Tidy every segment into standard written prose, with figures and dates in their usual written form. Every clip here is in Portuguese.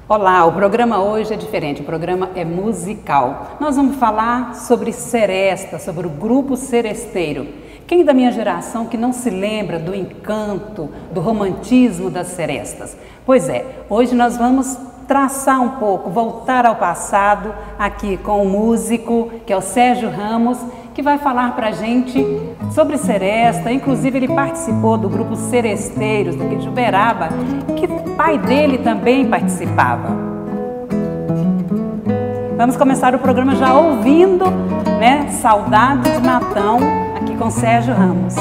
Olá, o programa hoje é diferente, o programa é musical. Nós vamos falar sobre seresta, sobre o grupo seresteiro. Quem da minha geração que não se lembra do encanto, do romantismo das serestas? Pois é, hoje nós vamos traçar um pouco, voltar ao passado, aqui com o músico, que é o Sérgio Ramos, que vai falar pra gente sobre seresta. Inclusive ele participou do grupo Seresteiros, daqui de Uberaba, que o pai dele também participava. Vamos começar o programa já ouvindo, né, Saudade de Matão, aqui com Sérgio Ramos.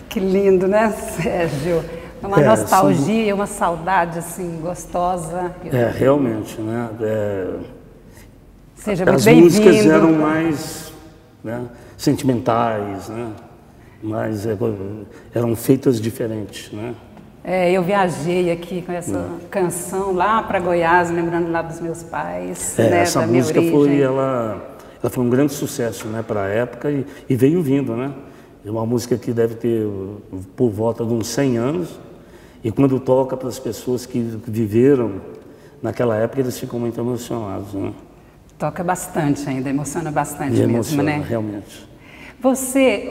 Que lindo, né, Sérgio? É uma nostalgia, uma saudade, assim, gostosa. Realmente, né? Seja muito as bem-vindo. músicas eram mais, né, sentimentais, né? Mas eram feitas diferentes, né? Eu viajei aqui com essa canção lá para Goiás, lembrando lá dos meus pais, né, essa da minha música origem. ela foi um grande sucesso, né, para a época e veio vindo, né? É uma música que deve ter por volta de uns 100 anos e quando toca para as pessoas que viveram naquela época, eles ficam muito emocionados, né? Toca bastante ainda, emociona bastante E mesmo, emociona, né? realmente. Você,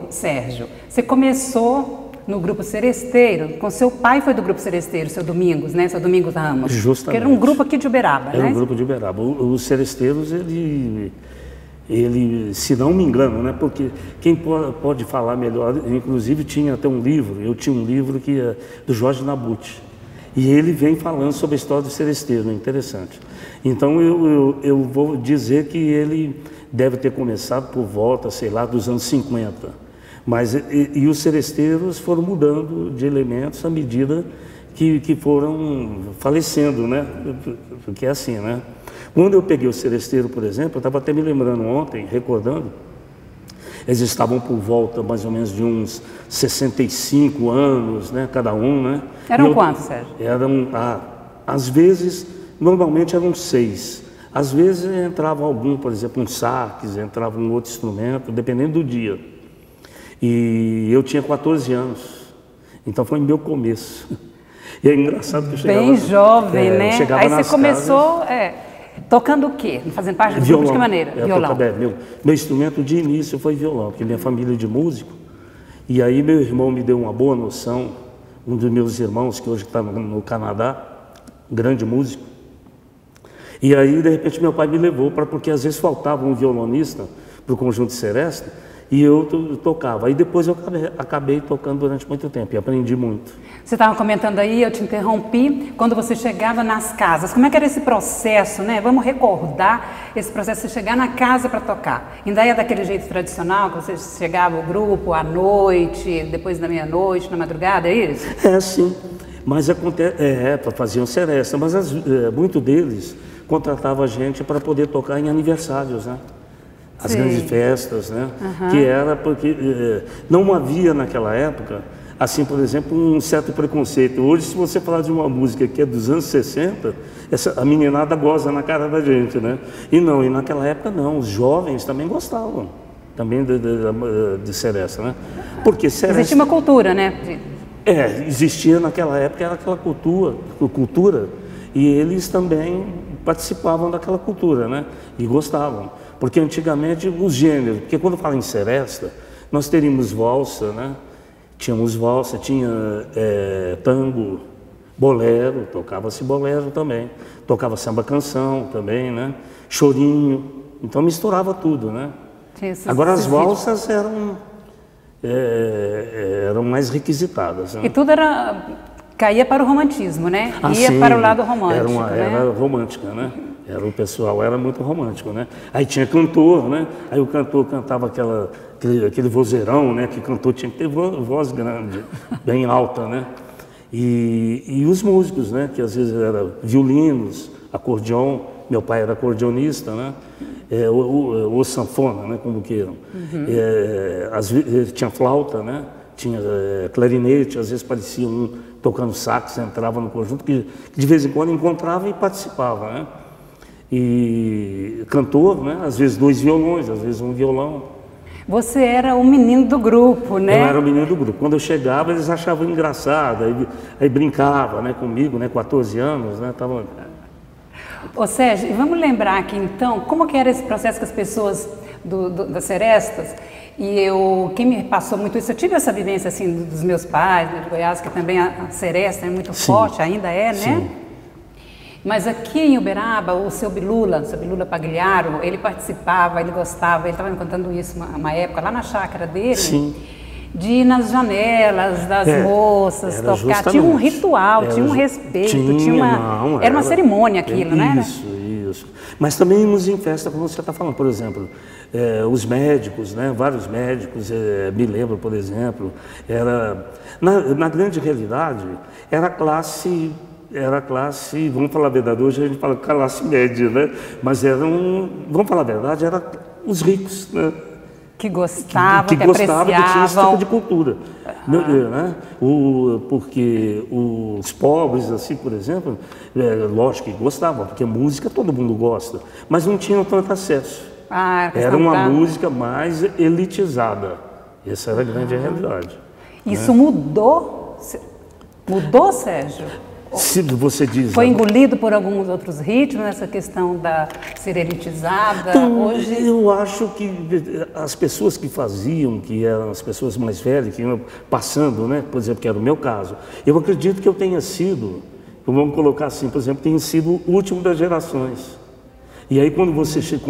Sérgio, você começou no grupo Seresteiro, com seu pai foi do grupo Seresteiro, seu Domingos, né? Seu Domingos Ramos. Justamente. Que era um grupo aqui de Uberaba, né? Era um grupo de Uberaba. Os Seresteiros, ele, se não me engano, né, porque quem pode falar melhor, inclusive tinha até um livro, eu tinha um livro que é do Jorge Nabuti, e ele vem falando sobre a história do seresteiro, interessante. Então eu vou dizer que ele deve ter começado por volta, sei lá, dos anos 50, mas e os seresteiros foram mudando de elementos à medida que foram falecendo, né, porque é assim, né. Quando eu peguei o seresteiro, por exemplo, eu estava até me lembrando ontem, recordando, eles estavam por volta mais ou menos de uns 65 anos, né, cada um, né? Eram quantos, Sérgio? Eram, às vezes, normalmente eram 6. Às vezes entrava algum, por exemplo, um sax, entrava um outro instrumento, dependendo do dia. E eu tinha 14 anos, então foi meu começo. E é engraçado que eu chegava... Bem jovem, né? Aí você começou... Casas, tocando o quê? Fazendo parte do grupo de que maneira? Violão. Meu instrumento de início foi violão, porque minha família é de músico. E aí meu irmão me deu uma boa noção, um dos meus irmãos, que hoje está no Canadá, grande músico. E aí, de repente, meu pai me levou, porque às vezes faltava um violonista para o Conjunto Seresta, e eu tocava. Aí depois eu acabei tocando durante muito tempo e aprendi muito. Você estava comentando aí, eu te interrompi, quando você chegava nas casas. Como é que era esse processo, né? Vamos recordar esse processo de chegar na casa para tocar. Ainda é daquele jeito tradicional, que você chegava o grupo à noite, depois da meia-noite, na madrugada, é isso? É, sim. Mas acontece, faziam seresta, mas muito deles contratavam a gente para poder tocar em aniversários, né? As grandes festas, né? Que era porque não havia naquela época, assim, por exemplo, um certo preconceito. Hoje, se você falar de uma música que é dos anos 60, a meninada goza na cara da gente, né? E naquela época não, os jovens também gostavam, também de seresta, né? Porque seresta... Existia uma cultura, né? Existia naquela época, era aquela cultura, e eles também participavam daquela cultura, né? E gostavam. Porque antigamente os gêneros, porque quando fala em seresta, nós teríamos valsa, né? Tínhamos valsa, tinha tango, bolero, tocava-se bolero também, tocava samba canção também, né? Chorinho, então misturava tudo, né? Agora as valsas eram mais requisitadas, né? E tudo caía para o romantismo, né? Ia para o lado romântico, era romântica, né? O pessoal era muito romântico, né? Aí tinha cantor, né? Aí o cantor cantava aquele vozeirão, né? Que cantor tinha que ter voz grande, bem alta, né? E os músicos, né? Que às vezes eram violinos, acordeon. Meu pai era acordeonista, né? Ou sanfona, né? Como queiram. Às vezes tinha flauta, né? Tinha clarinete, às vezes parecia um tocando sax, entrava no conjunto, que de vez em quando encontrava e participava, né? E cantor, né? Às vezes 2 violões, às vezes um violão. Você era o menino do grupo, né? Eu era o menino do grupo. Quando eu chegava, eles achavam engraçado, aí brincava, né, comigo, né, 14 anos, né? Ô Sérgio, vamos lembrar aqui então, como que era esse processo com as pessoas das serestas? E quem me passou muito isso, eu tive essa vivência assim dos meus pais, de Goiás, que também a seresta é muito forte, ainda é, né? Sim. Mas aqui em Uberaba, o seu Bilula Pagliaro, ele participava, ele gostava, ele estava me contando isso uma época, lá na chácara dele, de ir nas janelas das moças, tocar. Justamente. Tinha um ritual, tinha um respeito, era uma cerimônia aquilo, né? Isso. Mas também íamos em festa, como você está falando, por exemplo, os médicos, né? Vários médicos, me lembro, por exemplo, na grande realidade, era classe, vamos falar a verdade, hoje a gente fala classe média, né? Mas vamos falar a verdade, eram os ricos, né? Que gostavam, que gostavam, apreciavam. Que tinha esse tipo de cultura. Né? Porque os pobres, assim, por exemplo, lógico que gostavam, porque música todo mundo gosta, mas não tinham tanto acesso. Era uma música mais elitizada. Essa era a grande realidade. Isso, né? Mudou, Sérgio? Se você diz... Foi engolido por alguns outros ritmos, nessa questão da ser elitizada? Então, hoje... Eu acho que as pessoas que faziam, que eram as pessoas mais velhas, que iam passando, né? Por exemplo, que era o meu caso, eu acredito que eu tenha sido, vamos colocar assim, por exemplo, tenha sido o último das gerações. E aí quando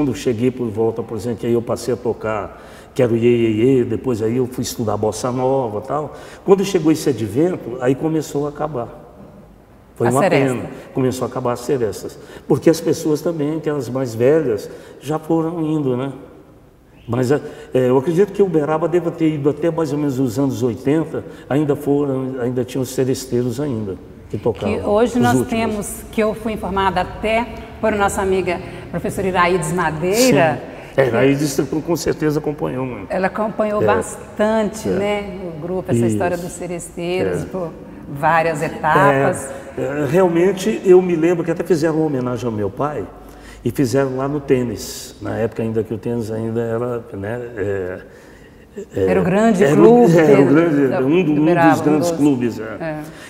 eu cheguei por volta, por exemplo, que aí eu passei a tocar, que era o Iê, Iê, Iê, depois aí eu fui estudar bossa nova e tal. Quando chegou esse advento, aí começou a acabar. Foi uma pena, começou a acabar as serestas. Porque as pessoas também, aquelas mais velhas, já foram indo, né? Mas eu acredito que Uberaba deva ter ido até mais ou menos os anos 80, ainda tinham os seresteiros ainda, que tocavam. Que hoje nós temos, que eu fui informada até por nossa amiga professora Iraides Madeira. Sim. Iraides com certeza acompanhou muito. Ela acompanhou bastante, né, o grupo, essa história dos seresteiros, por várias etapas. Realmente, eu me lembro que até fizeram uma homenagem ao meu pai, e fizeram lá no tênis, na época ainda que o tênis ainda era, né, era o grande clube. Era um dos grandes clubes.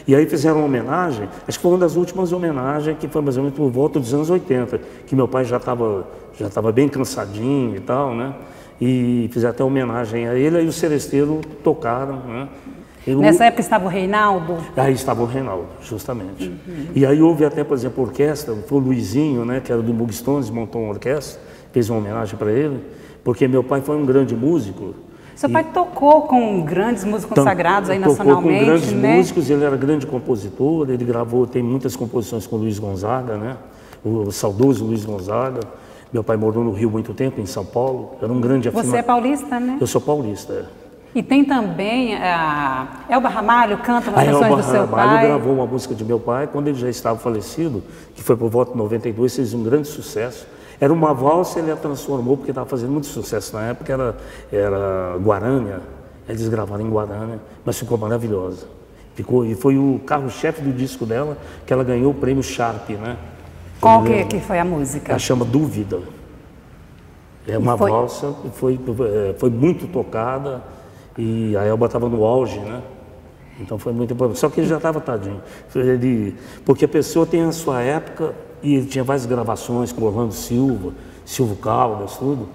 E aí fizeram uma homenagem, acho que foi uma das últimas homenagens, que foi mais ou menos por volta dos anos 80, que meu pai já estava bem cansadinho e tal, né? E fizeram até homenagem a ele, aí os seresteiros tocaram, né? Nessa época estava o Reinaldo? Aí estava o Reinaldo, justamente. E aí houve até, por exemplo, orquestra, foi o Luizinho, né, que era do Mug Stones, montou uma orquestra, fez uma homenagem para ele, porque meu pai foi um grande músico. Seu pai tocou com grandes músicos consagrados aí nacionalmente, tocou com grandes né? músicos, ele era grande compositor, ele gravou, tem muitas composições com o Luiz Gonzaga, né? O saudoso Luiz Gonzaga. Meu pai morou no Rio muito tempo, em São Paulo, era um grande afirmador. Você é paulista, né? Eu sou paulista, E tem também a Elba Ramalho, canta nas canções do seu pai. Elba Ramalho gravou uma música de meu pai, quando ele já estava falecido, que foi por volta de 92, fez um grande sucesso. Era uma valsa, ele a transformou, porque estava fazendo muito sucesso na época, era Guarânia, eles gravaram em Guarânia, mas ficou maravilhosa. E foi o carro-chefe do disco dela, que ela ganhou o prêmio Sharp, né? Qual que foi a música? Ela chama Dúvida. É uma valsa, foi muito tocada. E a Elba estava no auge, né? Então foi muito importante. Só que ele já estava tadinho. Porque a pessoa tem a sua época, e ele tinha várias gravações com Orlando Silva, Silvio Caldas, tudo.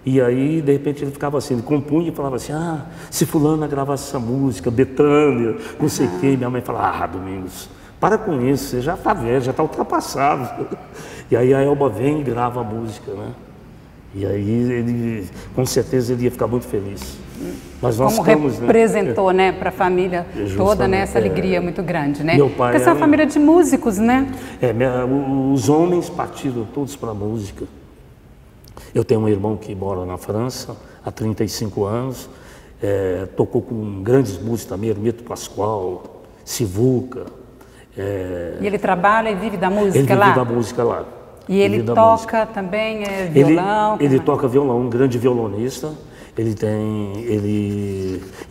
E aí, de repente, ele ficava assim, ele compunha e falava assim, se fulana gravasse essa música, Betânia, não sei o quê. Minha mãe falava, Domingos, para com isso, você já está velho, já está ultrapassado. E aí a Elba vem e grava a música, né? E aí ele, com certeza, ele ia ficar muito feliz. Mas nós como representou, né, para a família toda, né, essa alegria muito grande, né? Meu pai porque essa é uma família de músicos, né? Os homens partiram todos para a música. Eu tenho um irmão que mora na França há 35 anos, tocou com grandes músicos também, Hermeto Pascoal, Sivuca. E ele trabalha e vive da música lá? Ele vive da música lá. E ele toca também violão? Ele toca violão, um grande violonista.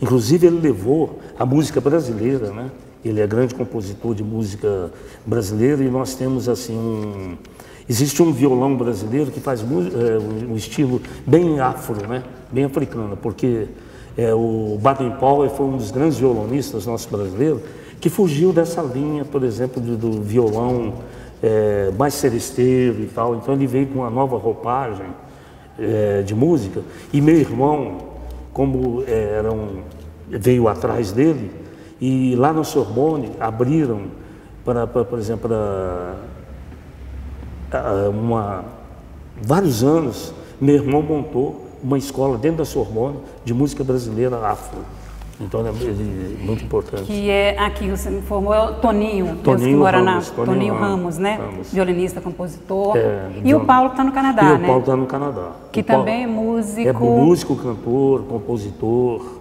Inclusive ele levou a música brasileira, né? Ele é grande compositor de música brasileira e nós temos assim existe um violão brasileiro que faz um estilo bem afro, né? Bem africano, porque o Baden Powell foi um dos grandes violonistas nossos brasileiros que fugiu dessa linha, por exemplo, do violão mais seresteiro e tal. Então ele veio com uma nova roupagem de música, e meu irmão, como veio atrás dele, e lá na Sorbonne abriram, por exemplo, vários anos, meu irmão montou uma escola dentro da Sorbonne de música brasileira afro. Então ele é muito importante. Que aqui você me informou, é o Toninho que mora Toninho Ramos, né? Ramos. Violinista, compositor. E o Paulo que está no Canadá, né? O Paulo está no Canadá. Que também é músico. É músico, cantor, compositor.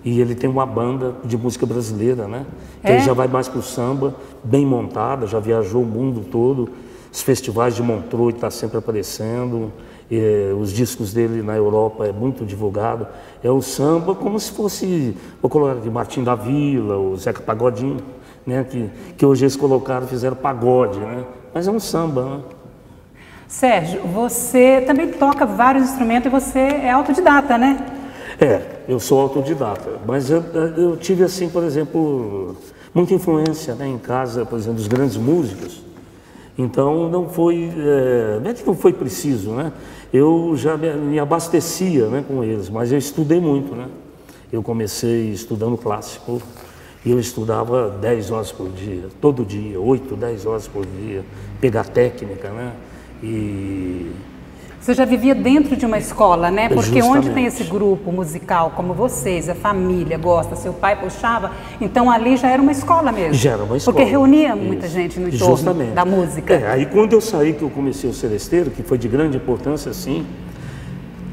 E ele tem uma banda de música brasileira, né? Que ele já vai mais para o samba, bem montada, já viajou o mundo todo. Os festivais de Montreux está sempre aparecendo. Os discos dele na Europa é muito divulgado. É o samba como se fosse, vou colocar aqui, Martim da Vila, o Zeca Pagodinho, né? Que hoje eles fizeram pagode, né? Mas é um samba, né? Sérgio, você também toca vários instrumentos e você é autodidata, né? Eu sou autodidata, mas eu tive assim, por exemplo, muita influência, né, em casa, por exemplo, dos grandes músicos. Então não foi preciso, né? Eu já me abastecia, né, com eles, mas eu estudei muito, né? Eu comecei estudando clássico e eu estudava 10 horas por dia, todo dia, 8, 10 horas por dia, pegar técnica, né? E você já vivia dentro de uma escola, né? Porque justamente. onde tem esse grupo musical como vocês, a família gosta, seu pai puxava, então ali já era uma escola mesmo. Já era uma escola. Porque reunia muita gente no entorno Justamente. da música. Aí quando eu saí, que eu comecei o Seresteiro, que foi de grande importância, assim,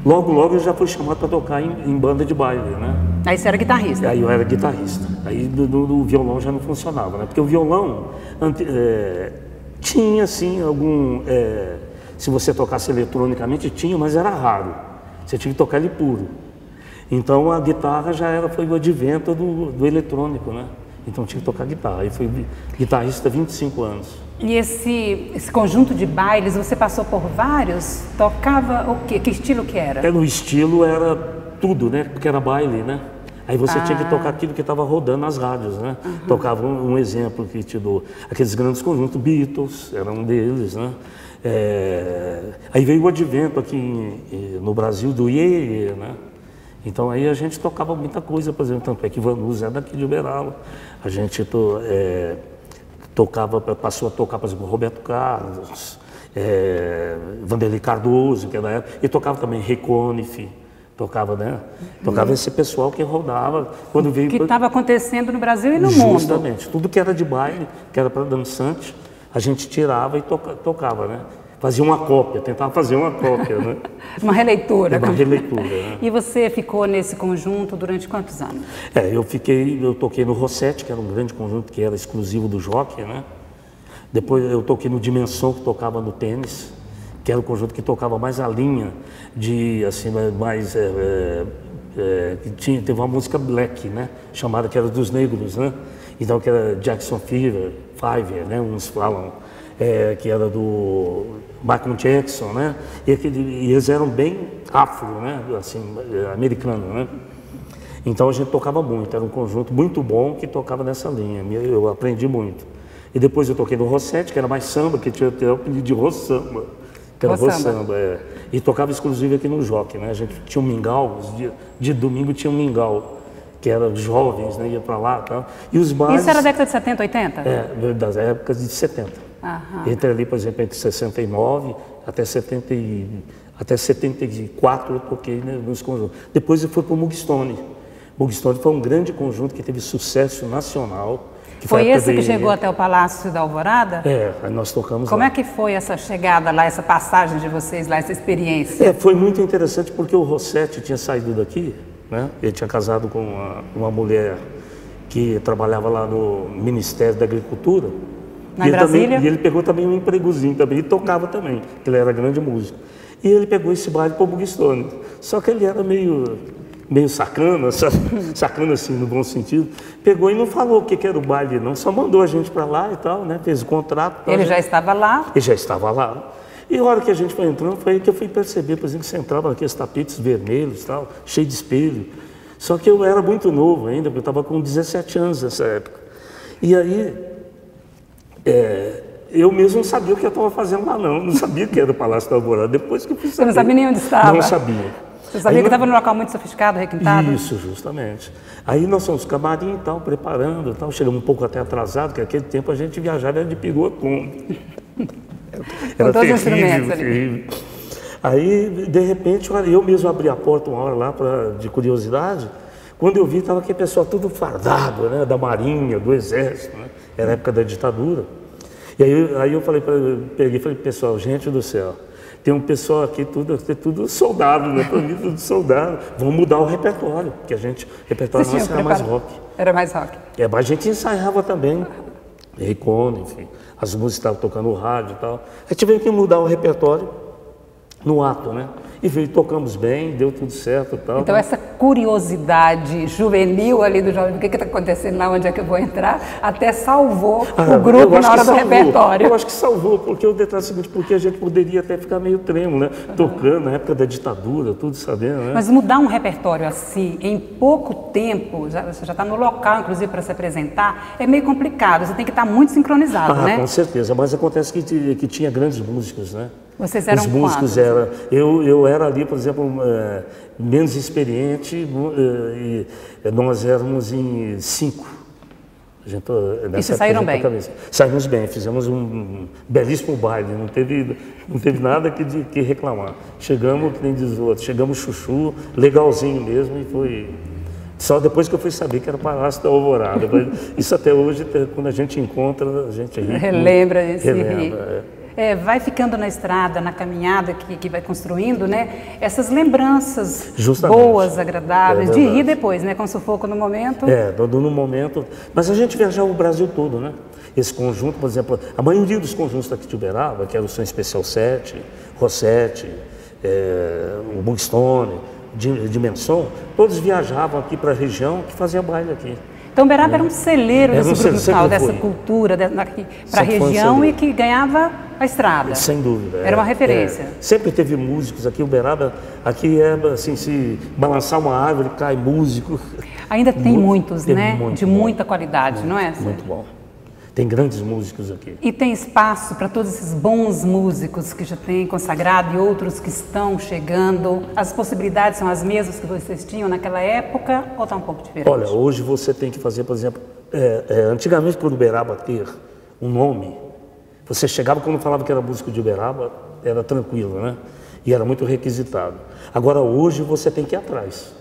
logo eu já fui chamado para tocar em banda de baile, né? Aí você era guitarrista? Aí eu era guitarrista. Aí do violão já não funcionava, né? Porque o violão tinha, assim, algum... se você tocasse eletronicamente, tinha, mas era raro. Você tinha que tocar ele puro. Então a guitarra foi o advento do eletrônico, né? Então tinha que tocar guitarra. Aí fui guitarrista há 25 anos. E esse conjunto de bailes, você passou por vários? Tocava o quê? Que estilo que era? O estilo era tudo, né? Porque era baile, né? Aí você tinha que tocar aquilo que estava rodando nas rádios, né? Tocava um exemplo que te dou. Aqueles grandes conjuntos, Beatles, era um deles, né? Aí veio o advento aqui no Brasil do Iê, né? Então aí a gente tocava muita coisa, por exemplo, tanto é que Vanusa é daqui de Uberaba. A gente passou a tocar, por exemplo, Roberto Carlos, Vanderlei Cardoso, que era da época, e tocava também Reconif. Tocava, né? Tocava esse pessoal que rodava quando veio... Que estava acontecendo no Brasil e no mundo. Justamente. Tudo que era de baile, que era para dançante, a gente tirava e tocava, né? Fazia uma cópia, tentava fazer uma cópia, né? Uma releitura. Uma releitura, né? E você ficou nesse conjunto durante quantos anos? Eu toquei no Rossetti, que era um grande conjunto que era exclusivo do jockey, né? Depois eu toquei no Dimensão, que tocava no tênis, que era o conjunto que tocava mais a linha de, assim, mais... teve uma música black, né? Chamada que era dos negros, né? Então que era Jackson Five, né? Uns falam que era do Michael Jackson, né? E eles eram bem afro, né? Assim, americano, né? Então a gente tocava muito, era um conjunto muito bom que tocava nessa linha. Eu aprendi muito. E depois eu toquei no Rossetti, que era mais samba, que tinha até o apelido de Rossamba. Que era Rossamba, E tocava exclusivo aqui no Jockey, né? A gente tinha um mingau, de domingo tinha um mingau, que era jovens, né? Ia para lá e tal. E os bailes... Isso era década de 70, 80? Das épocas de 70. Entre ali, por exemplo, entre 69 até 74 eu toquei, né, nos conjuntos. Depois eu fui para o Mugstone. Mugstone foi um grande conjunto que teve sucesso nacional. Foi esse que chegou até o Palácio da Alvorada? Aí nós tocamos Como lá. é que foi essa chegada lá, essa passagem de vocês lá, essa experiência? Foi muito interessante porque o Rossetti tinha saído daqui, né? Ele tinha casado com uma mulher que trabalhava lá no Ministério da Agricultura. Na Brasília? E ele pegou também um empregozinho também, e tocava também, porque ele era grande músico. E ele pegou esse baile para o Mugstone. Só que ele era meio sacana, sacana assim, no bom sentido. Pegou e não falou o que era o baile, não. Só mandou a gente para lá e tal, né? Fez o contrato. Ele já estava lá? Ele já estava lá. E a hora que a gente foi entrando, foi aí que eu fui perceber, por exemplo, que você entrava naqueles tapetes vermelhos e tal, cheio de espelho. Só que eu era muito novo ainda, porque eu estava com 17 anos nessa época. E aí, eu mesmo não sabia o que eu estava fazendo lá, não. Não sabia que era o Palácio da Alvorada. Depois que eu fui saber. Você não sabia nem onde estava? Não sabia. Você sabia que estava num local muito sofisticado, requintado? Isso, justamente. Aí nós fomos camarim e tal, preparando e tal. Chegamos um pouco até atrasado, porque naquele tempo a gente viajava de perua Kombi. Era todos os terrível, instrumentos ali. terrível. Aí, de repente, eu mesmo abri a porta uma hora lá de curiosidade. Quando eu vi, estava aquele pessoal tudo fardado, né? Da Marinha, do Exército, né? Era a época da ditadura. E aí eu falei, pessoal, gente do céu, tem um pessoal aqui, tudo soldado, né? Para mim, tudo soldado. Vamos mudar o repertório, porque o repertório nosso era mais rock. Era mais rock. Mas a gente ensaiava também, Recone, enfim, as músicas estavam tocando no rádio e tal. Aí tivemos que mudar o repertório no ato, né? E tocamos bem, deu tudo certo e tal. Então essa curiosidade juvenil ali do jovem, o que está acontecendo lá, onde é que eu vou entrar, até salvou o grupo na hora do repertório. Eu acho que salvou, porque o detalhe é o seguinte, porque a gente poderia até ficar meio trêmulo, né? Tocando na época da ditadura, tudo sabendo, né? Mas mudar um repertório assim, em pouco tempo, você já está no local, inclusive, para se apresentar, é meio complicado, você tem que estar muito sincronizado, né? Com certeza, mas acontece que tinha grandes músicos, né? Vocês eram Os músicos quantos? Eu era ali, por exemplo, menos experiente, e nós éramos em 5. A gente, e se saíram bem? Saímos bem, fizemos um belíssimo baile, não teve nada que reclamar. Chegamos, que nem diz o outro, chegamos chuchu, legalzinho mesmo, e foi... Só depois que eu fui saber que era o Palácio da Alvorada. Isso até hoje, quando a gente encontra, a gente ri. Relembra esse ri. Vai ficando na estrada, na caminhada que vai construindo, né? Essas lembranças boas, agradáveis, de rir depois, né? Com sufoco no momento. No momento. Mas a gente viajava o Brasil todo, né? Esse conjunto, por exemplo, a maioria dos conjuntos daqui de Uberaba, que era o Som Especial 7, Rossetti, o Bugstone, Dimensão, todos viajavam aqui para a região que fazia baile aqui. Então, Uberaba era um celeiro desse grupo musical, dessa cultura para a região e que ganhava a estrada. Sem dúvida. Era uma referência. Sempre teve músicos aqui. Uberaba, aqui assim, se balançar uma árvore, cai músico. Ainda tem muitos, né? De muita qualidade, não é? Muito bom. Tem grandes músicos aqui. E tem espaço para todos esses bons músicos que já têm consagrado e outros que estão chegando? As possibilidades são as mesmas que vocês tinham naquela época ou está um pouco diferente? Olha, hoje você tem que fazer, por exemplo, antigamente para o Uberaba ter um nome, você chegava quando falava que era músico de Uberaba, era tranquilo, né? E era muito requisitado. Agora hoje você tem que ir atrás.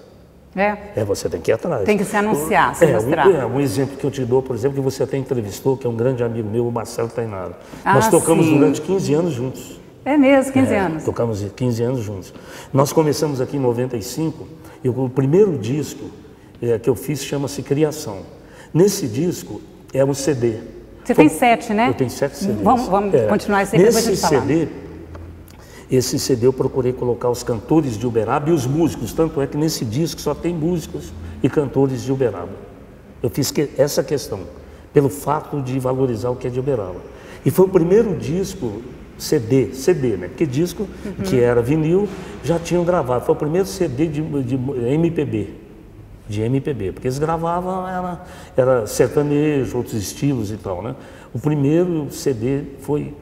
Você tem que ir atrás. Tem que se anunciar, se mostrar. Um exemplo que eu te dou, por exemplo, que você até entrevistou, que é um grande amigo meu, o Marcelo Tainara. Nós tocamos durante 15 anos juntos. É mesmo, 15 anos. Tocamos 15 anos juntos. Nós começamos aqui em 95, e o primeiro disco que eu fiz chama-se Criação. Nesse disco é um CD. Você tem 7, né? Eu tenho 7 CDs. Vamos continuar esse aí depois a gente falar. Esse CD eu procurei colocar os cantores de Uberaba e os músicos, tanto é que nesse disco só tem músicos e cantores de Uberaba. Eu fiz essa questão, pelo fato de valorizar o que é de Uberaba. E foi o primeiro disco CD, né? Porque disco que era vinil já tinham gravado. Foi o primeiro CD de MPB, porque eles gravavam, era sertanejo, outros estilos e tal, né? O primeiro CD foi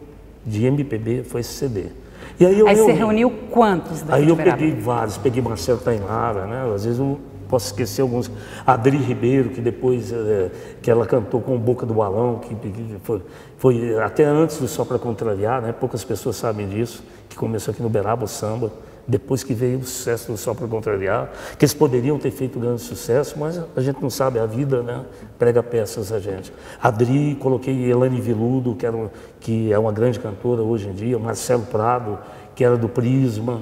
de MPB, foi esse CD. E aí você reuniu quantos daqui Aí de eu Uberaba? peguei vários, peguei Marcelo Tainara, né? Às vezes eu posso esquecer alguns. Adri Ribeiro, que depois que ela cantou com Boca do Balão, que foi até antes do Só Pra Contrariar, né? Poucas pessoas sabem disso, que começou aqui no Uberaba o samba, depois que veio o sucesso do Só Pra Contrariar, que eles poderiam ter feito grande sucesso, mas a gente não sabe, a vida, né? Prega peças a gente. Adri, coloquei Elane Viludo, que é uma grande cantora hoje em dia, Marcelo Prado, que era do Prisma.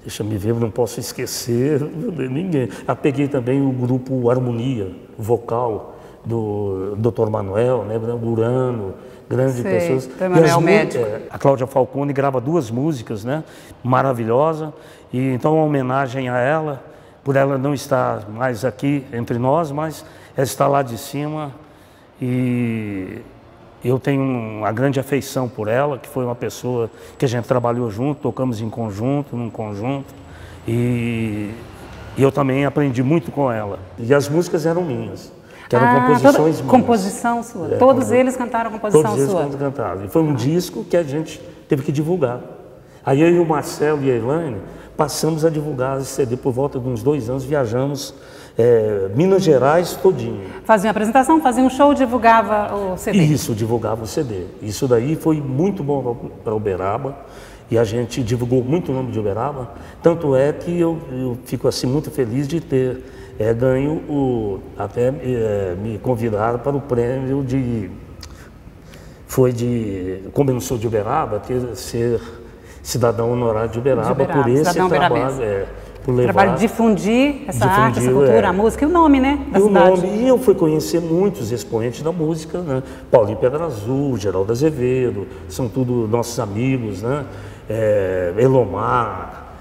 Deixa me ver, não posso esquecer ninguém. Peguei também o grupo Harmonia, vocal do Dr. Manuel, né? Urano, grandes pessoas. Manuel médico. A Cláudia Falcone grava 2 músicas, né? Maravilhosa. E então uma homenagem a ela, por ela não estar mais aqui entre nós, mas ela está lá de cima. E eu tenho uma grande afeição por ela, que foi uma pessoa que a gente trabalhou junto, tocamos em conjunto, num conjunto. E eu também aprendi muito com ela. E as músicas eram minhas. Que eram composições minhas. Composição sua? Todos eles cantaram composição sua? Todos eles cantaram. E foi um disco que a gente teve que divulgar. Aí eu e o Marcelo e a Elaine passamos a divulgar esse CD por volta de uns 2 anos, viajamos Minas Gerais todinho. Fazia uma apresentação, fazia um show, divulgava o CD? Isso, divulgava o CD. Isso daí foi muito bom para Uberaba. E a gente divulgou muito o nome de Uberaba. Tanto é que eu fico assim muito feliz de ter ganho até me convidaram para o prêmio como eu não sou de Uberaba, ser cidadão honorário de Uberaba por esse trabalho. Por levar, trabalho de difundir essa arte, essa cultura, a música e o nome, né, da cidade. E eu fui conhecer muitos expoentes da música, né? Paulinho Pedra Azul, Geraldo Azevedo, são tudo nossos amigos, né? Elomar,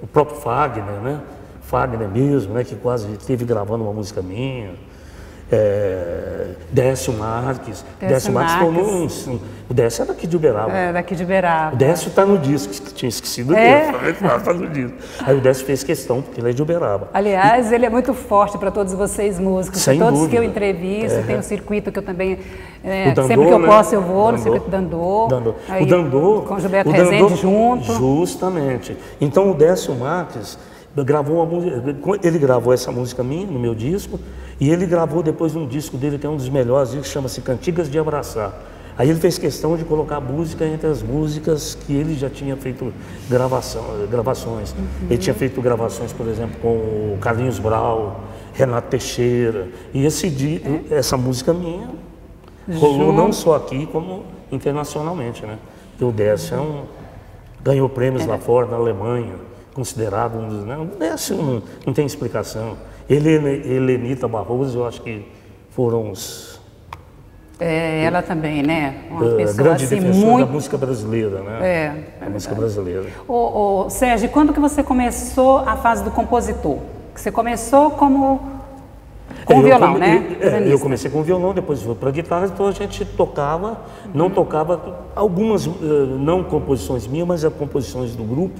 o próprio Fagner, né? Fagner mesmo, né? Que quase esteve gravando uma música minha. Décio Marques. Décio Marques foi o Décio é daqui de Uberaba. Daqui de Uberaba. O Décio está no disco, que tinha esquecido dele. Tá no disco. Aí o Décio fez questão, porque ele é de Uberaba. Aliás, ele é muito forte para todos vocês músicos. Sem todos dúvida. Que eu entrevisto, tem um circuito que eu também... Dandô, sempre que eu posso eu vou, Dandô. no circuito Dandô. O Dandô... Com o Gilberto Rezende junto. Justamente. Então o Décio Marques... gravou uma música, ele gravou essa música minha no meu disco, e ele gravou depois um disco dele que é um dos melhores, que chama-se Cantigas de Abraçar. Aí ele fez questão de colocar música entre as músicas que ele já tinha feito gravações. Ele tinha feito gravações, por exemplo, com o Carlinhos Brau, Renato Teixeira. E essa música minha rolou não só aqui, como internacionalmente, né? O Décio ganhou prêmios lá fora, na Alemanha, considerado um dos... O Décio não tem explicação. Helenita Barroso, eu acho que foram os... ela também, né? Uma pessoa grande assim, defensora muito... da música brasileira, né? A música brasileira. Sérgio, quando que você começou a fase do compositor? Que você começou com o violão, né? Eu comecei com o violão, depois fui para a guitarra, então a gente tocava, não tocava algumas, não composições minhas, mas as composições do grupo,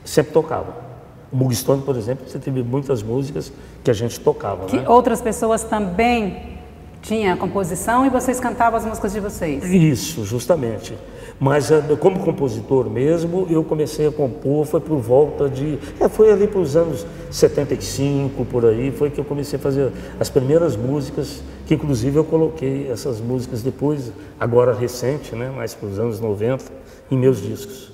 sempre tocava. O Mugstone, por exemplo, você teve muitas músicas que a gente tocava, que né? Outras pessoas também tinham a composição e vocês cantavam as músicas de vocês? Isso, justamente. Mas como compositor mesmo, eu comecei a compor, foi por volta de... foi ali para os anos 75, por aí, foi que eu comecei a fazer as primeiras músicas, que inclusive eu coloquei essas músicas depois, agora recente, né, mais para os anos 90, em meus discos.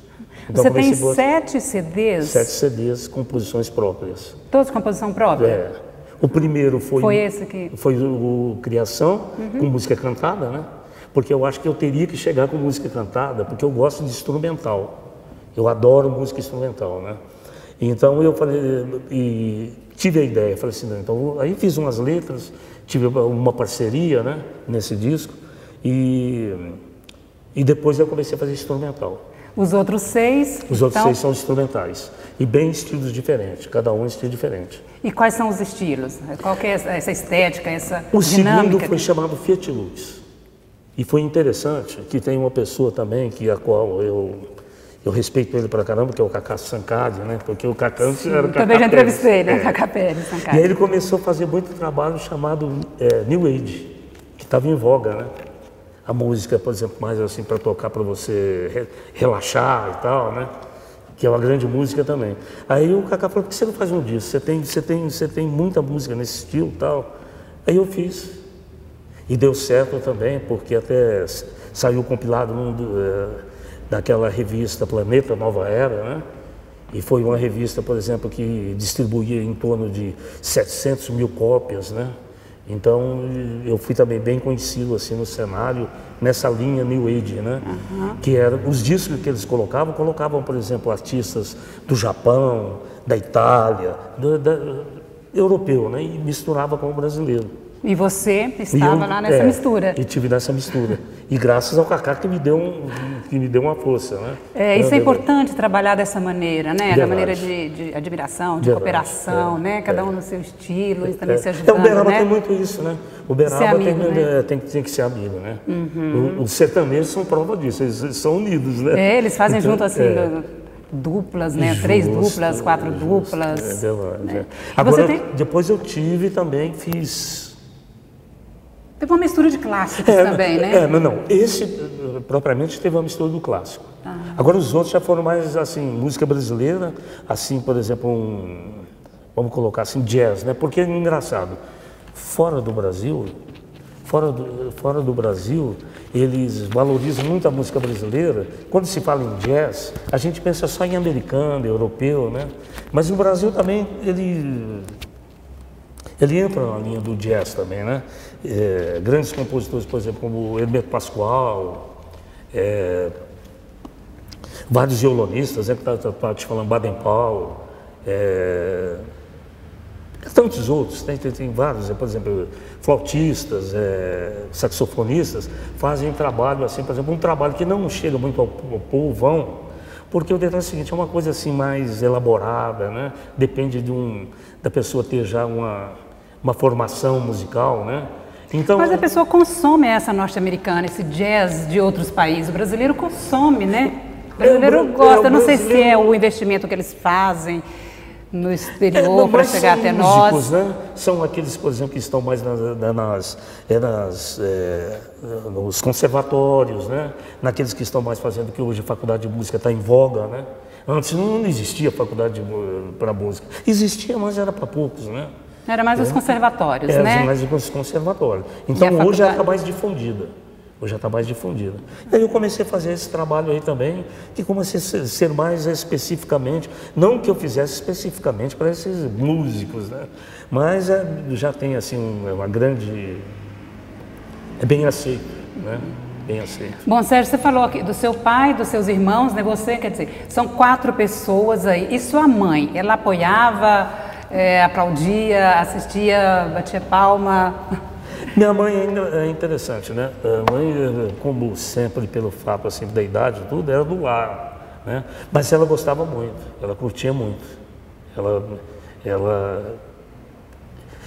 Então, você tem 7 CDs? 7 CDs, composições próprias. Todos composição própria? O primeiro foi esse aqui? Foi o Criação, com música cantada, né? Porque eu acho que eu teria que chegar com música cantada, porque eu gosto de instrumental. Eu adoro música instrumental, né? Então eu falei, e tive a ideia, falei assim, então aí fiz umas letras, tive uma parceria, né, nesse disco, e depois eu comecei a fazer instrumental. Os outros 6? Os outros 6 são instrumentais, e bem estilos diferentes, cada um estilo diferente. E quais são os estilos? Qual que é essa estética, essa dinâmica? O segundo foi chamado Fiat Luz. E foi interessante que tem uma pessoa também, a qual eu respeito ele pra caramba, que é o Cacá Sancadi, né? Porque o Cacá era o Cacá também já entrevistei, né? É. Cacá Pérez, Sancadi. E aí ele começou a fazer muito trabalho chamado New Age, que estava em voga, né? A música, por exemplo, mais assim para tocar para você relaxar e tal, né? Que é uma grande música também. Aí o Cacá falou, por que você não faz um disco? Você tem muita música nesse estilo e tal. Aí eu fiz. E deu certo também, porque até saiu compilado daquela revista Planeta Nova Era, né? E foi uma revista, por exemplo, que distribuía em torno de 700 mil cópias, né? Então eu fui também bem conhecido assim no cenário, nessa linha New Age, né? Que eram os discos que eles colocavam, por exemplo, artistas do Japão, da Itália, europeu, né? E misturava com o brasileiro. E você estava lá nessa mistura. E tive nessa mistura. E graças ao Cacá que me deu uma força, né? Isso é importante trabalhar dessa maneira, né? Verdade. Da maneira de admiração, de cooperação, né? Cada um no seu estilo e também se O ajudando, Uberaba né? tem muito isso, né? O Uberaba amigo, né? tem que ser amigo, né? Os sertanejos são prova disso, eles são unidos, né? Eles fazem junto assim, duplas, né? 3 duplas, 4 duplas. É verdade. Né? Agora, depois eu fiz... Teve uma mistura de clássicos também, né? Não. Esse, propriamente, teve uma mistura do clássico. Agora, os outros já foram mais, assim, música brasileira, assim, por exemplo, vamos colocar assim, jazz, né? Porque é engraçado, fora do Brasil, eles valorizam muito a música brasileira. Quando se fala em jazz, a gente pensa só em americano, europeu, né? Mas no Brasil também, ele entra na linha do jazz também, né? Grandes compositores, por exemplo, como Hermeto Pascoal, vários violonistas, que tá te falando, Baden Powell, tantos outros, tem vários, por exemplo, flautistas, saxofonistas, fazem trabalho assim, por exemplo, um trabalho que não chega muito ao povão, porque o detalhe é o seguinte, é uma coisa assim mais elaborada, né? Depende da pessoa ter já uma formação musical, né? Então, mas a pessoa consome essa norte-americana, esse jazz de outros países. O brasileiro consome, né? O brasileiro gosta. Eu não sei se é o investimento que eles fazem no exterior para chegar até nós. Né? São aqueles, por exemplo, que estão mais nos conservatórios, né? Naqueles que estão mais fazendo, que hoje a faculdade de música está em voga, né? Antes não existia faculdade para música. Existia, mas era para poucos, né? Era mais os conservatórios, né? Mais os conservatórios. Então hoje já está mais difundida. Hoje já está mais difundida. E aí eu comecei a fazer esse trabalho aí também, que comecei a ser mais especificamente, não que eu fizesse especificamente para esses músicos, né? Mas já tem assim uma grande... é bem aceito, né? Bem aceito. Bom, Sérgio, você falou aqui do seu pai, dos seus irmãos, né? Você, quer dizer, são 4 pessoas aí. E sua mãe, ela apoiava, aplaudia, assistia, batia palma? Minha mãe ainda é interessante, né? A mãe, como sempre, pelo fato assim, da idade e tudo, era do lar, né? Mas ela gostava muito, ela curtia muito. Ela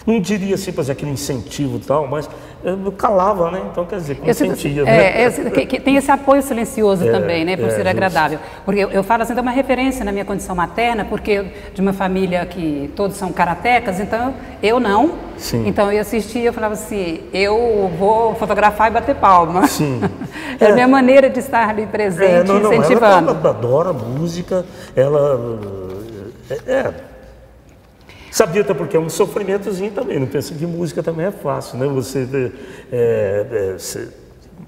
não diria assim, por exemplo, aquele incentivo e tal, mas calava, né? Então, quer dizer, consentia. Tem esse apoio silencioso também, né? Por ser agradável. Porque eu falo assim, dá uma referência na minha condição materna, porque de uma família que todos são karatecas, então eu não. Sim. Então eu assistia, eu falava assim, eu vou fotografar e bater palma. Sim. Era a minha maneira de estar ali presente, incentivando. Ela adora música, ela... sabia até porque é um sofrimentozinho também, não pensa que música também é fácil, né? Você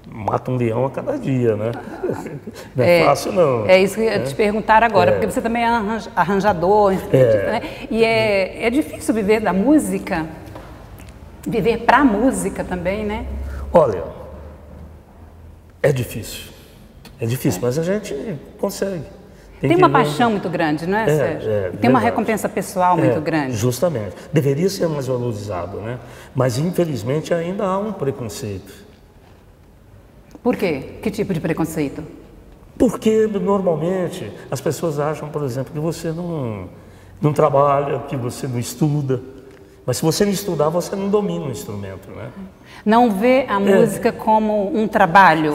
mata um leão a cada dia, né? Não é fácil, não. É isso que eu ia te perguntar agora, porque você também é arranjador, né? E é difícil viver da música, viver pra música também, né? Olha, é difícil, mas a gente consegue. Tem uma paixão muito grande, não é, Sérgio? Tem uma recompensa pessoal muito grande. Justamente. Deveria ser mais valorizado, né? Mas, infelizmente, ainda há um preconceito. Por quê? Que tipo de preconceito? Porque, normalmente, as pessoas acham, por exemplo, que você não trabalha, que você não estuda. Mas se você não estudar, você não domina o instrumento, né? Não vê a música como um trabalho,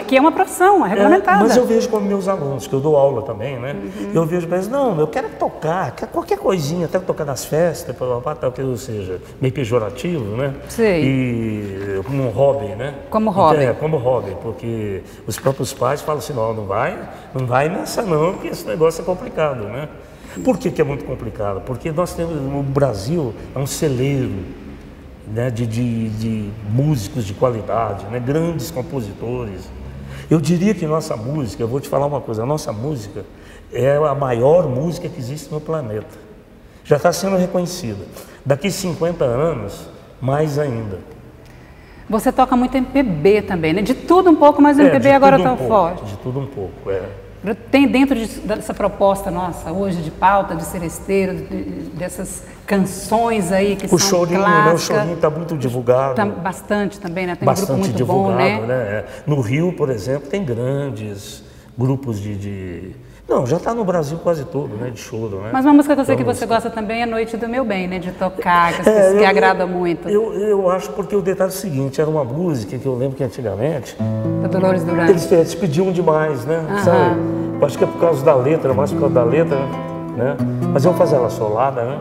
que é uma profissão, é regulamentada. Mas eu vejo com meus alunos, que eu dou aula também, né? Eu vejo para eles, não, eu quero tocar, qualquer coisinha, quero tocar nas festas, ou seja, meio pejorativo, né? Sim. E como um hobby, né? Como hobby. Como hobby, porque os próprios pais falam assim, não vai nessa não, porque esse negócio é complicado, né? Por que é muito complicado? Porque nós temos, o Brasil é um celeiro, né, de músicos de qualidade, né, grandes compositores. Eu diria que nossa música, eu vou te falar uma coisa, a nossa música é a maior música que existe no planeta. Já está sendo reconhecida. Daqui 50 anos, mais ainda. Você toca muito MPB também, né? De tudo um pouco, mas o MPB agora está forte. De tudo um pouco, Tem dentro dessa proposta nossa hoje de pauta, de seresteiro, dessas canções aí que são clássicas. Né? O chorinho está muito divulgado. Tá bastante também, né? Tem bastante um grupo muito divulgado, bom, né? No Rio, por exemplo, tem grandes grupos Não, já está no Brasil quase todo, né? De choro, né? Mas uma música que eu sei que você gosta também é Noite do Meu Bem, né? De tocar, que agrada muito. Eu acho porque o detalhe é o seguinte, era uma música que eu lembro que antigamente... Da Dolores Duran. Eles pediam demais, né? Sabe? Eu acho que é por causa da letra, mais por causa da letra, né? Mas vamos fazer ela solada, né?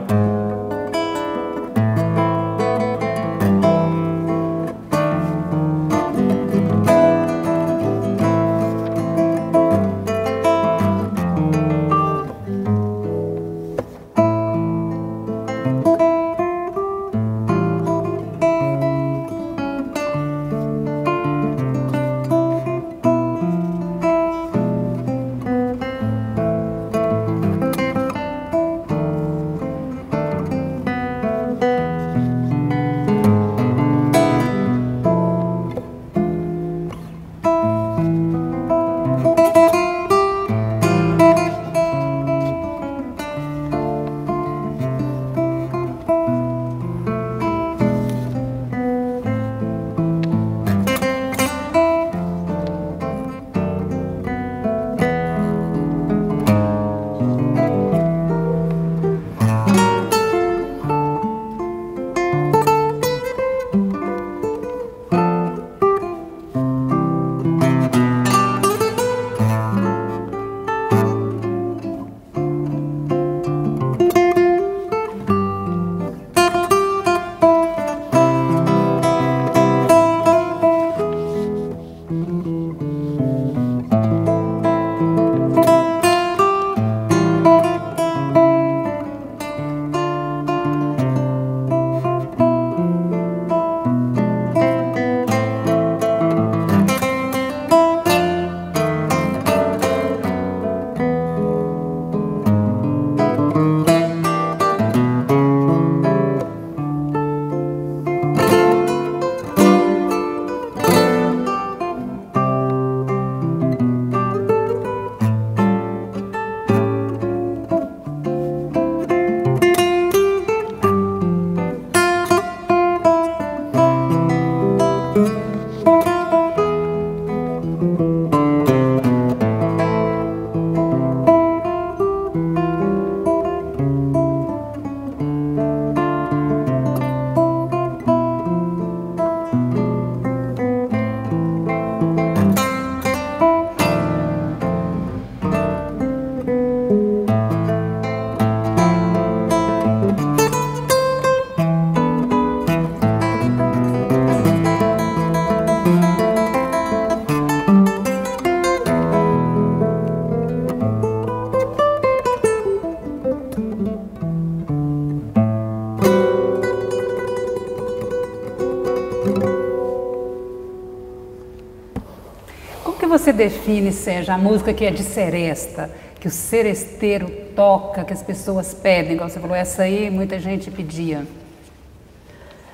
você define, Sérgio, a música que é de seresta, que o seresteiro toca, que as pessoas pedem, igual você falou, essa aí muita gente pedia?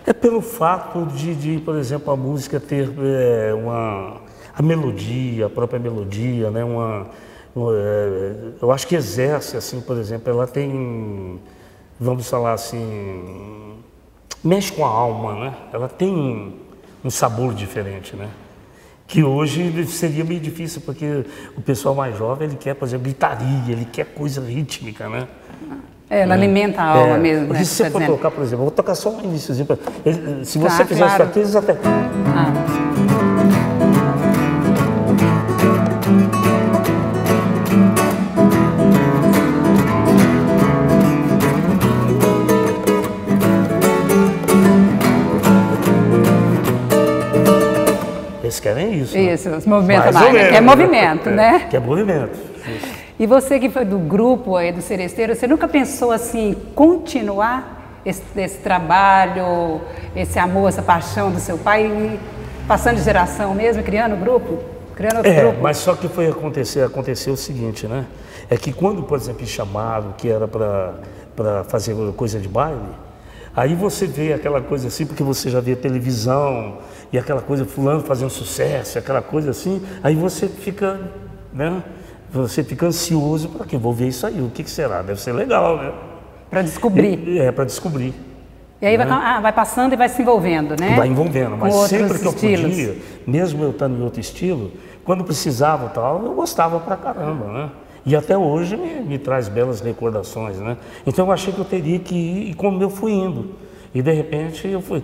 É pelo fato por exemplo, a música ter a melodia, a própria melodia, né? Eu acho que exerce, assim, por exemplo, ela tem, vamos falar assim, mexe com a alma, né? Ela tem um sabor diferente, né? Que hoje seria meio difícil, porque o pessoal mais jovem, ele quer, por exemplo, gritaria, ele quer coisa rítmica, né? Ela alimenta a alma mesmo, porque né? se você for tocar, por exemplo, eu vou tocar só um iníciozinho. Se você fizer claro. isso aqui, eles até... Eles querem isso. Isso, os movimentos mais, que é movimento, né? Que é movimento. Isso. E você que foi do grupo aí do seresteiro, você nunca pensou assim, continuar esse trabalho, esse amor, essa paixão do seu pai, passando de geração mesmo, criando grupo? Criando outro grupo? Mas só que aconteceu o seguinte, né? É que quando, por exemplo, chamaram que era para fazer coisa de baile, aí você vê aquela coisa assim, porque você já vê televisão, e aquela coisa, fulano fazendo sucesso, aquela coisa assim, aí você fica, né? Você fica ansioso para que vou ver isso aí, o que será? Deve ser legal, né? Para descobrir. Para descobrir. E aí vai passando e vai se envolvendo, né? Vai envolvendo, mas sempre que eu estilos. podia, mesmo eu estando em outro estilo, quando precisava e tal, eu gostava pra caramba, né? E até hoje me traz belas recordações, né? Então eu achei que eu teria que ir, e como eu fui indo. E de repente eu fui...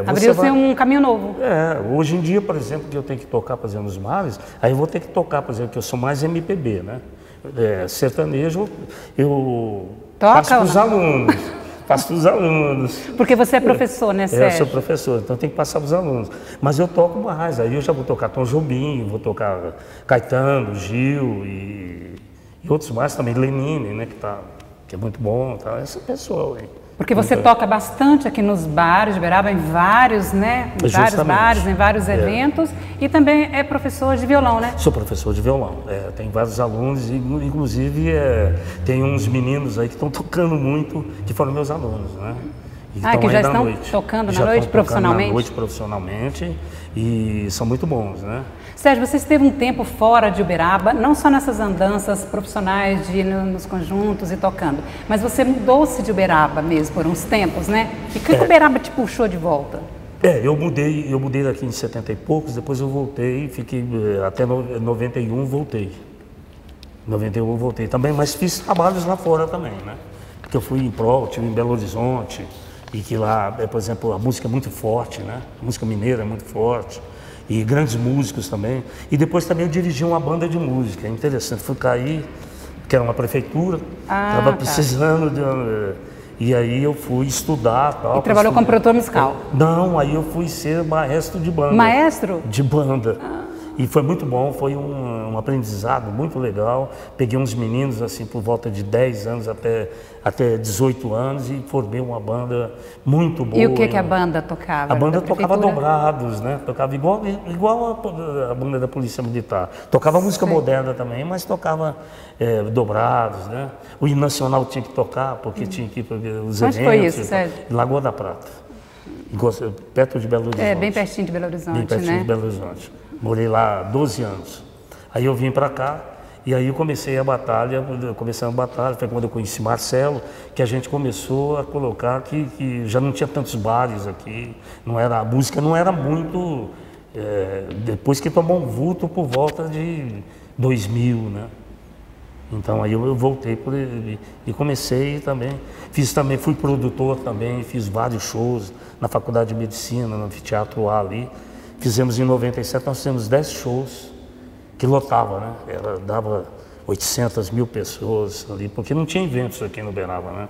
Abriu-se um caminho novo. Hoje em dia, por exemplo, que eu tenho que tocar, por exemplo, nos mares, aí eu vou ter que tocar, por exemplo, que eu sou mais MPB, né? Sertanejo, eu faço para os alunos. Faço para os alunos. Porque você é professor, né, Sérgio? Eu sou professor, então tem que passar para os alunos. Mas eu toco mais, aí eu já vou tocar Tom Jobim, vou tocar Caetano, Gil e outros mais também, Lenine, né, que é muito bom, tá? Esse pessoal aí. Porque você toca bastante aqui nos bares de Uberaba, em vários, né? Em vários bares, em vários eventos. E também é professor de violão, né? Sou professor de violão. Tem vários alunos, inclusive tem uns meninos aí que estão tocando muito, que foram meus alunos, né? Que já estão tocando na noite profissionalmente? Na noite profissionalmente e são muito bons, né? Sérgio, você esteve um tempo fora de Uberaba, não só nessas andanças profissionais de ir nos conjuntos e tocando, mas você mudou-se de Uberaba mesmo por uns tempos, né? E o que Uberaba te puxou de volta? Eu mudei daqui em 70 e poucos, depois eu voltei, fiquei até 91, voltei. 91 eu voltei também, mas fiz trabalhos lá fora também, né? Porque eu fui em prol, tive em Belo Horizonte, e que lá, por exemplo, a música é muito forte, né? A música mineira é muito forte. E grandes músicos também. E depois também eu dirigi uma banda de música, é interessante. Fui cair, que era uma prefeitura, estava precisando de... E aí eu fui estudar. Tal, e trabalhou como produtor musical? Não, aí eu fui ser maestro de banda. Maestro? De banda. E foi muito bom, foi um aprendizado muito legal. Peguei uns meninos assim por volta de 10 anos até 18 anos e formei uma banda muito boa. E o que a banda tocava? A banda tocava dobrados, né? Tocava igual a banda da Polícia Militar. Tocava música moderna também, mas tocava dobrados, né? O hino nacional tinha que tocar, porque tinha que ir para os eventos. Onde foi isso, Sérgio? Lagoa da Prata, perto de Belo Horizonte. Bem pertinho de Belo Horizonte, bem pertinho de Belo Horizonte. Morei lá 12 anos. Aí eu vim para cá e aí eu comecei a batalha, foi quando eu conheci Marcelo, que a gente começou a colocar que já não tinha tantos bares aqui, a música não era muito, depois que tomou um vulto por volta de 2000, né? Então aí eu voltei e comecei também, fui produtor também, fiz vários shows na Faculdade de Medicina, no Anfiteatro A ali. Fizemos em 97, nós fizemos 10 shows que lotava, né? Dava 800 mil pessoas ali, porque não tinha eventos aqui no Uberaba, né?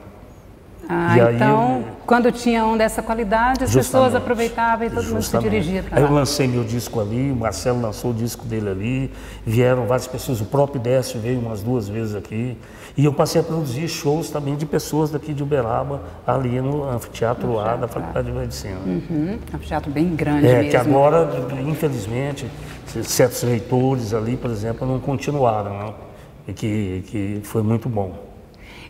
Ah, e então, quando tinha um dessa qualidade, as pessoas aproveitavam e todo mundo se dirigia para lá. Aí eu lancei meu disco ali, o Marcelo lançou o disco dele ali, vieram várias pessoas, o próprio Décio veio umas 2 vezes aqui, e eu passei a produzir shows também de pessoas daqui de Uberaba, ali no anfiteatro lá da Faculdade de Medicina. Anfiteatro bem grande mesmo. Que agora, infelizmente, certos reitores ali, por exemplo, não continuaram, né? E que foi muito bom.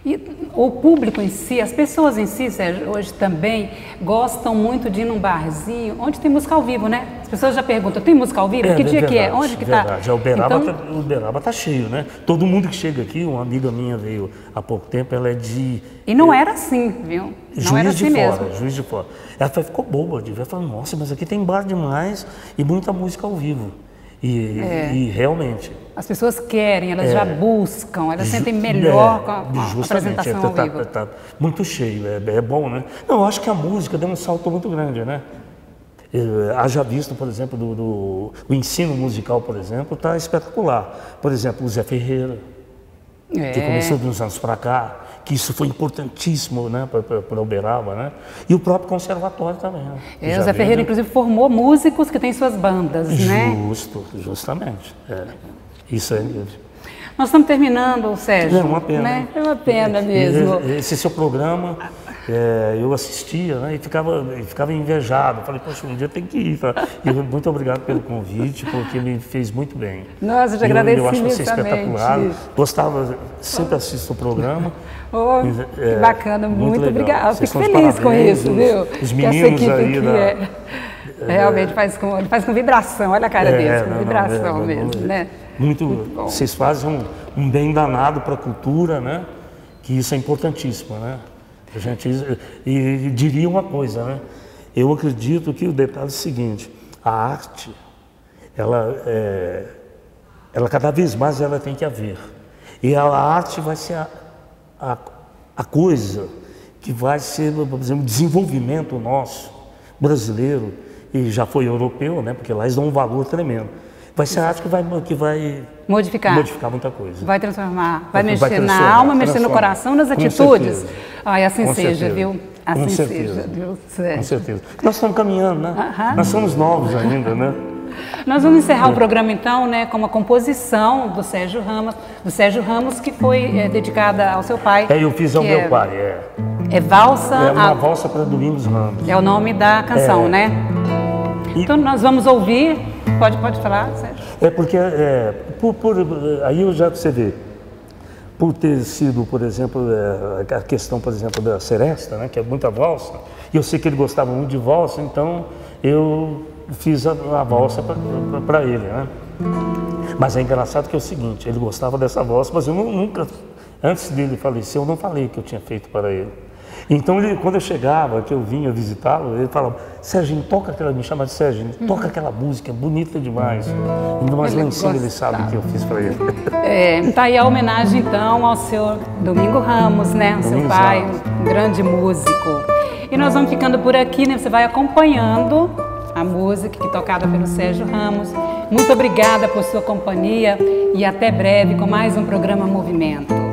E o público em si, as pessoas em si, Sérgio, hoje também gostam muito de ir num barzinho onde tem música ao vivo, né? As pessoas já perguntam, tem música ao vivo? Que dia que é? Onde que está? Verdade, o Uberaba tá cheio, né? Todo mundo que chega aqui, uma amiga minha veio há pouco tempo, ela é de... E não era assim, viu? Não era assim mesmo. Juiz de Fora. Ela ficou boba de ver, falou, nossa, mas aqui tem bar demais e muita música ao vivo. E realmente... As pessoas querem, elas já buscam, elas sentem melhor com a apresentação ao vivo. Tá muito cheio, é bom, né? Não, eu acho que a música deu um salto muito grande, né? Haja visto, por exemplo, o ensino musical, por exemplo, está espetacular. Por exemplo, o Zé Ferreira, que começou de uns anos para cá, que isso foi importantíssimo, né, para Uberaba, né? E o próprio conservatório também, né? O Zé Ferreira, inclusive, formou músicos que têm suas bandas, né? Justamente. Isso é. Nós estamos terminando, Sérgio. É uma pena. Né? É uma pena mesmo. Esse seu programa, eu assistia, né, e ficava invejado. Falei, poxa, um dia tem que ir. Tá? E muito obrigado pelo convite, porque me fez muito bem. Nossa, eu te agradeço Eu acho você imensamente. espetacular. Gostava, sempre assisto o programa. Que bacana, muito obrigada. Fico feliz parabéns, com isso, viu? Os meninos aí realmente faz com vibração, olha a cara deles, com vibração mesmo, né? Muito vocês fazem um bem danado para a cultura, né? Que isso é importantíssimo, né? A gente, e diria uma coisa, né? Eu acredito que o detalhe é o seguinte: a arte, ela cada vez mais ela tem que haver. E a arte vai ser a coisa que vai ser, por exemplo, o desenvolvimento nosso, brasileiro, e já foi europeu, né? Porque lá eles dão um valor tremendo. Vai ser a arte que vai modificar muita coisa. Vai transformar, vai mexer na alma, mexer no coração, nas atitudes. Ai, assim seja, viu? Assim seja, viu? Com certeza. Nós estamos caminhando, né? Nós somos novos ainda, né? Nós vamos encerrar o programa então, né, com uma composição do Sérgio Ramos, que foi dedicada ao seu pai. Eu fiz ao meu pai, É Valsa. É uma valsa para Domingos Ramos. É o nome da canção, né? Então nós vamos ouvir. Pode falar, Sérgio? Porque aí eu já você vê, por ter sido, por exemplo, a questão, por exemplo, da seresta, né, que é muita valsa, e eu sei que ele gostava muito de valsa, então eu fiz a valsa para ele, né? Mas é engraçado que é o seguinte, ele gostava dessa valsa, mas eu nunca, antes dele falecer, eu não falei que eu tinha feito para ele. Então, quando eu chegava, que eu vinha visitá-lo, ele falava, Serginho, toca aquela, me chama de Serginho, toca aquela música, bonita demais. Ainda mais lá em cima ele sabe que eu fiz para ele. Tá aí a homenagem, então, ao seu Domingo Ramos, né? Ao seu pai, um grande músico. E nós vamos ficando por aqui, né? Você vai acompanhando a música que é tocada pelo Sérgio Ramos. Muito obrigada por sua companhia e até breve com mais um programa Movimento.